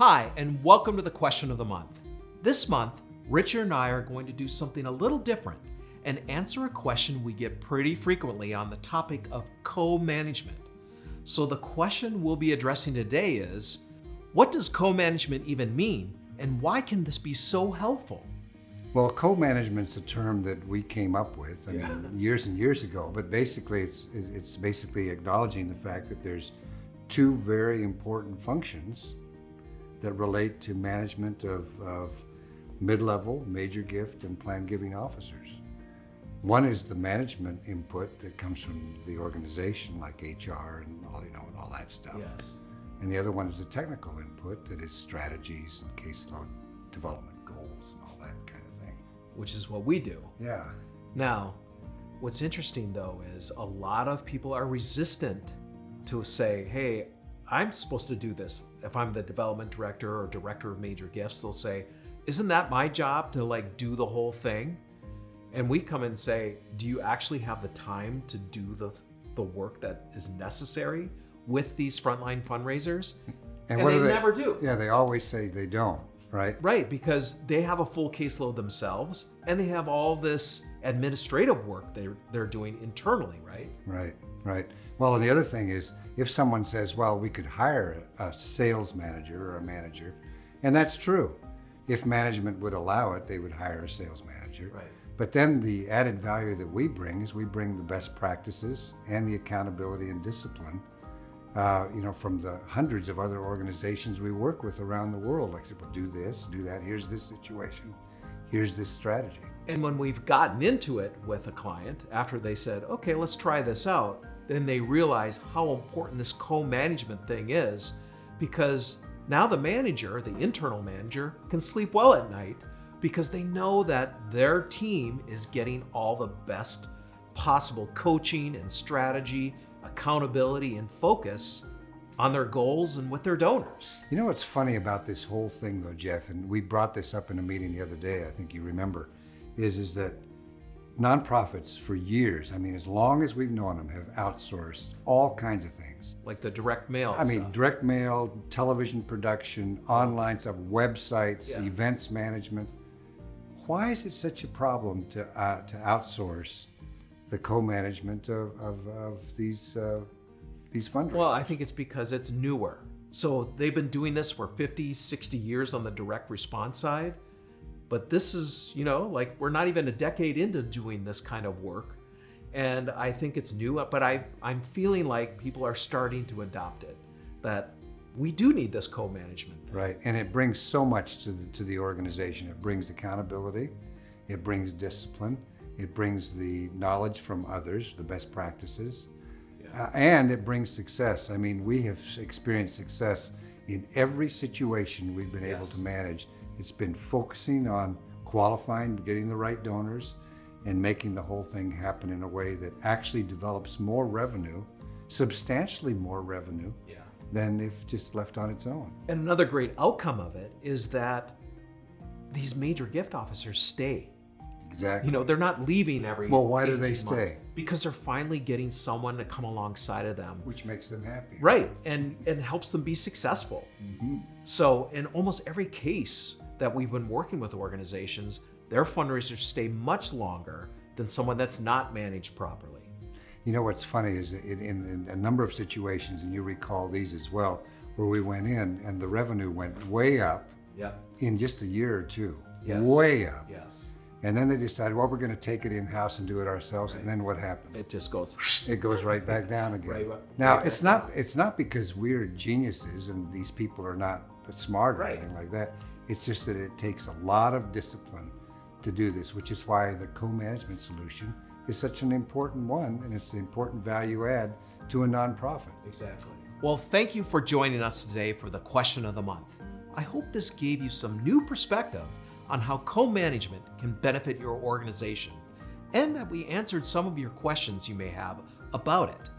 Hi, and welcome to the Question of the Month. This month, Richard and I are going to do something a little different and answer a question we get pretty frequently on the topic of co-management. So the question we'll be addressing today is, what does co-management even mean, and why can this be so helpful? Well, co-management's a term that we came up with, years and years ago, but basically it's basically acknowledging the fact that there's two very important functions that relate to management of mid-level, major gift, and plan giving officers. One is the management input that comes from the organization, like HR and all that stuff. Yes. And the other one is the technical input that is strategies and caseload development goals and all that kind of thing. Which is what we do. Yeah. Now, what's interesting though is a lot of people are resistant to say, hey, I'm supposed to do this. If I'm the development director or director of major gifts, they'll say, isn't that my job to do the whole thing? And we come and say, do you actually have the time to do the work that is necessary with these frontline fundraisers? And they never do. Yeah, they always say they don't, right? Right, because they have a full caseload themselves and they have all this administrative work they're doing internally, right? Right. Well, and the other thing is, if someone says, well, we could hire a sales manager or a manager, and that's true. If management would allow it, they would hire a sales manager. Right. But then the added value that we bring is we bring the best practices and the accountability and discipline, from the hundreds of other organizations we work with around the world. Like, well, do this, do that, here's this situation, here's this strategy. And when we've gotten into it with a client, after they said, okay, let's try this out, then they realize how important this co-management thing is, because now the manager, the internal manager, can sleep well at night because they know that their team is getting all the best possible coaching and strategy, accountability and focus on their goals and with their donors. You know what's funny about this whole thing though, Jeff, and we brought this up in a meeting the other day, I think you remember, is that nonprofits for years, as long as we've known them, have outsourced all kinds of things. Like the direct mail stuff. Direct mail, television production, online stuff, websites, events management. Why is it such a problem to outsource the co-management of these fundraisers? Well, I think it's because it's newer. So they've been doing this for 50, 60 years on the direct response side. But this is, we're not even a decade into doing this kind of work. And I think it's new, but I'm feeling like people are starting to adopt it, that we do need this co-management thing. Right, and it brings so much to the organization. It brings accountability, it brings discipline, it brings the knowledge from others, the best practices, and it brings success. We have experienced success in every situation we've been able to manage. It's been focusing on qualifying, getting the right donors, and making the whole thing happen in a way that actually develops more revenue, substantially more revenue, than if just left on its own. And another great outcome of it is that these major gift officers stay. Exactly. They're not leaving every Well, why do they 18 months. stay? Because they're finally getting someone to come alongside of them. Which makes them happy. Right, and helps them be successful. Mm-hmm. So in almost every case that we've been working with organizations, their fundraisers stay much longer than someone that's not managed properly. You know what's funny is that in a number of situations, and you recall these as well, where we went in and the revenue went way up in just a year or two. Yes. Way up. Yes. And then they decided, well, we're going to take it in-house and do it ourselves. Right. And then what happens? It just goes. It goes right back down again. Right, now, right it's not because we're geniuses and these people are not smart or anything like that. It's just that it takes a lot of discipline to do this, which is why the co-management solution is such an important one, and it's an important value add to a nonprofit. Exactly. Well, thank you for joining us today for the Question of the Month. I hope this gave you some new perspective on how co-management can benefit your organization, and that we answered some of your questions you may have about it.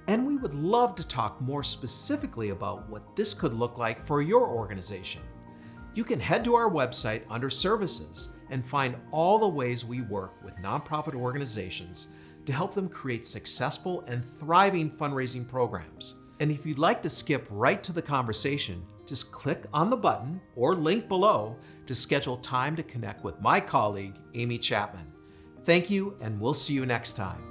And we would love to talk more specifically about what this could look like for your organization. You can head to our website under Services and find all the ways we work with nonprofit organizations to help them create successful and thriving fundraising programs. And if you'd like to skip right to the conversation, just click on the button or link below to schedule time to connect with my colleague, Amy Chapman. Thank you, and we'll see you next time.